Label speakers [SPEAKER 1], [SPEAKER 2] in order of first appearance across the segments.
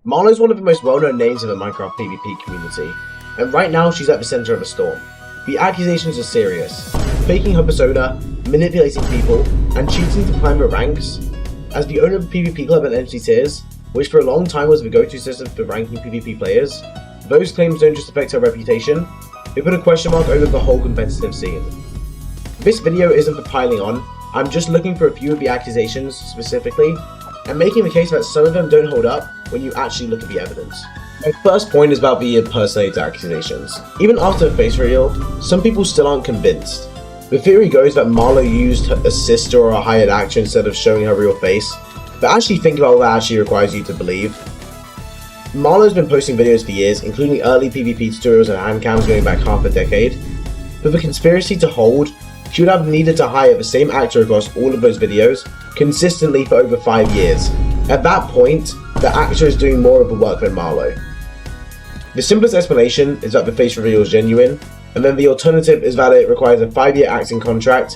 [SPEAKER 1] Marlow is one of the most well-known names in the Minecraft PvP community, and right now she's at the center of a storm. The accusations are serious, faking her persona, manipulating people, and cheating to climb the ranks. As the owner of the PvP club at MC Tiers, which for a long time was the go-to system for ranking PvP players, those claims don't just affect her reputation, they put a question mark over the whole competitive scene. This video isn't for piling on, I'm just looking for a few of the accusations specifically, and making the case that some of them don't hold up when you actually look at the evidence. My first point is about the impersonator accusations. Even after the face reveal, some people still aren't convinced. The theory goes that Marlow used a sister or a hired actor instead of showing her real face, but actually think about what that actually requires you to believe. Marlow's been posting videos for years, including early PvP tutorials and hand cams going back half a decade. For the conspiracy to hold, she would have needed to hire the same actor across all of those videos, consistently for over 5 years. At that point, the actor is doing more of the work than Marlow. The simplest explanation is that the face reveal is genuine, and then the alternative is that it requires a 5-year acting contract,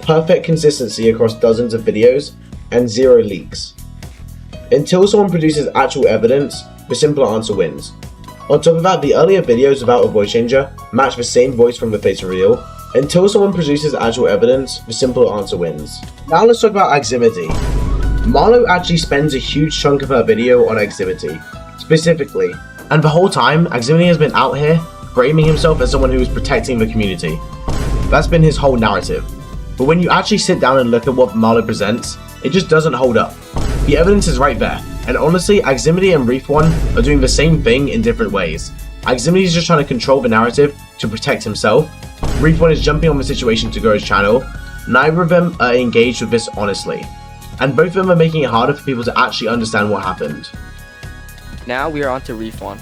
[SPEAKER 1] perfect consistency across dozens of videos, and 0 leaks. Until someone produces actual evidence, the simpler answer wins. On top of that, the earlier videos without a voice changer match the same voice from the face reveal. Until someone produces actual evidence, the simpler answer wins. Now let's talk about Aximity. Marlow actually spends a huge chunk of her video on Aximity, specifically, and the whole time, Aximity has been out here framing himself as someone who is protecting the community. That's been his whole narrative. But when you actually sit down and look at what Marlow presents, it just doesn't hold up. The evidence is right there, and honestly, Aximity and Reefan are doing the same thing in different ways. Aximity is just trying to control the narrative to protect himself. Reefan is jumping on the situation to grow his channel. Neither of them are engaged with this honestly, and both of them are making it harder for people to actually understand what happened.
[SPEAKER 2] Now we are on to Reefan.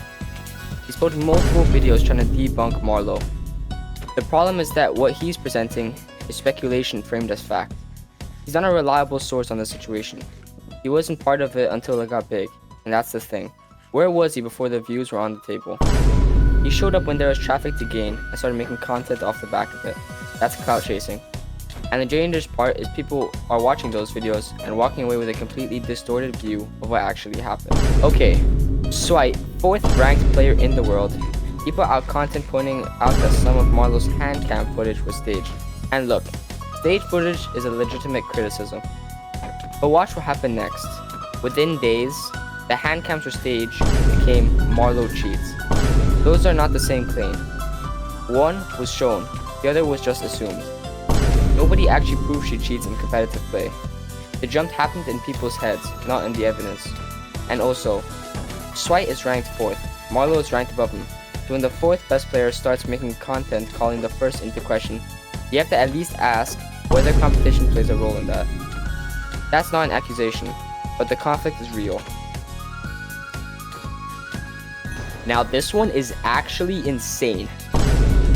[SPEAKER 2] He's posted multiple videos trying to debunk Marlow. The problem is that what he's presenting is speculation framed as fact. He's not a reliable source on the situation. He wasn't part of it until it got big, and that's the thing. Where was he before the views were on the table? He showed up when there was traffic to gain and started making content off the back of it. That's clout chasing. And the dangerous part is people are watching those videos and walking away with a completely distorted view of what actually happened. Okay, Swite, 4th ranked player in the world. He put out content pointing out that some of Marlow's hand cam footage was staged. And look, stage footage is a legitimate criticism. But watch what happened next. Within days, the hand cams were staged became Marlow cheats. Those are not the same claim. One was shown, the other was just assumed. Nobody actually proved she cheats in competitive play. The jump happened in people's heads, not in the evidence. And also, Swite is ranked 4th, Marlow is ranked above him. So when the 4th best player starts making content calling the 1st into question, you have to at least ask whether competition plays a role in that. That's not an accusation, but the conflict is real. Now this one is actually insane.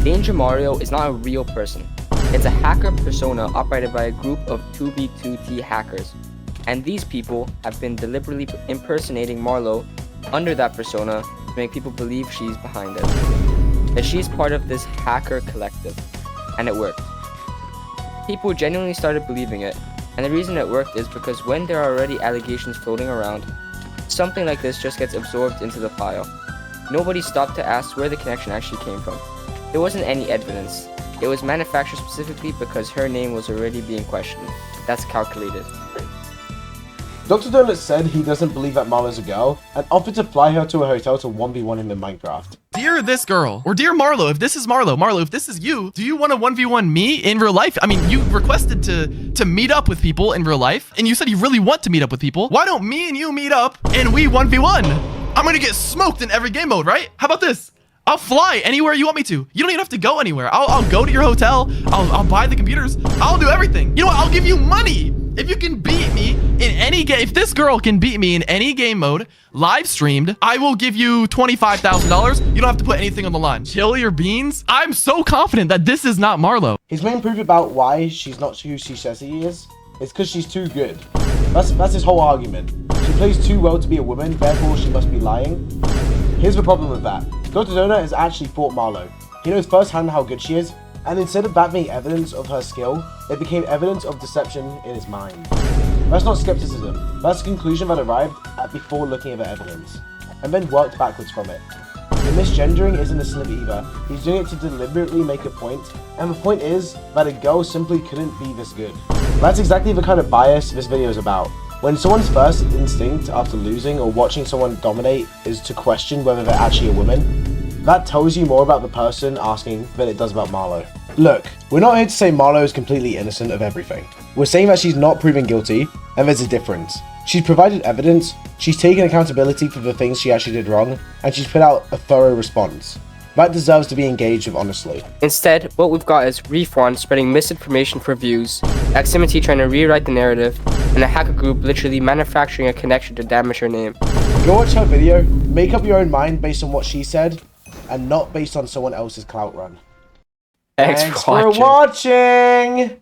[SPEAKER 2] Danger Mario is not a real person. It's a hacker persona operated by a group of 2v2t hackers. And these people have been deliberately impersonating Marlow under that persona to make people believe she's behind it. That she's part of this hacker collective. And it worked. People genuinely started believing it. And the reason it worked is because when there are already allegations floating around, something like this just gets absorbed into the pile. Nobody stopped to ask where the connection actually came from. There wasn't any evidence. It was manufactured specifically because her name was already being questioned. That's calculated.
[SPEAKER 1] Dr. Donut said he doesn't believe that Marlow's a girl, and offered to fly her to a hotel to 1v1 him in Minecraft.
[SPEAKER 3] Dear this girl, or dear Marlow, if this is Marlow, if this is you, do you want to 1v1 me in real life? I mean, you requested to meet up with people in real life, and you said you really want to meet up with people. Why don't me and you meet up and we 1v1? I'm gonna get smoked in every game mode, right? How about this? I'll fly anywhere you want me to. You don't even have to go anywhere. I'll go to your hotel. I'll buy the computers. I'll do everything. You know what? I'll give you money. If you can beat me in any game, if this girl can beat me in any game mode, live streamed, I will give you $25,000. You don't have to put anything on the line. Chill your beans. I'm so confident that this is not Marlow.
[SPEAKER 1] His main proof about why she's not who she says he is because she's too good. That's his whole argument. She plays too well to be a woman, therefore she must be lying. Here's the problem with that. Dr. Donut has actually fought Marlow. He knows firsthand how good she is, and instead of that being evidence of her skill, it became evidence of deception in his mind. That's not skepticism, that's a conclusion that arrived at before looking at the evidence. and then worked backwards from it. The misgendering isn't a slip either. He's doing it to deliberately make a point, and the point is that a girl simply couldn't be this good. That's exactly the kind of bias this video is about. When someone's first instinct after losing or watching someone dominate is to question whether they're actually a woman, that tells you more about the person asking than it does about Marlow. Look, we're not here to say Marlow is completely innocent of everything. We're saying that she's not proven guilty, and there's a difference. She's provided evidence, she's taken accountability for the things she actually did wrong, and she's put out a thorough response. That deserves to be engaged with honestly.
[SPEAKER 2] Instead, what we've got is Reefan spreading misinformation for views, Aximity trying to rewrite the narrative, and a hacker group literally manufacturing a connection to damage her name.
[SPEAKER 1] Go watch her video, make up your own mind based on what she said, and not based on someone else's clout run.
[SPEAKER 2] Thanks for watching.
[SPEAKER 1] watching!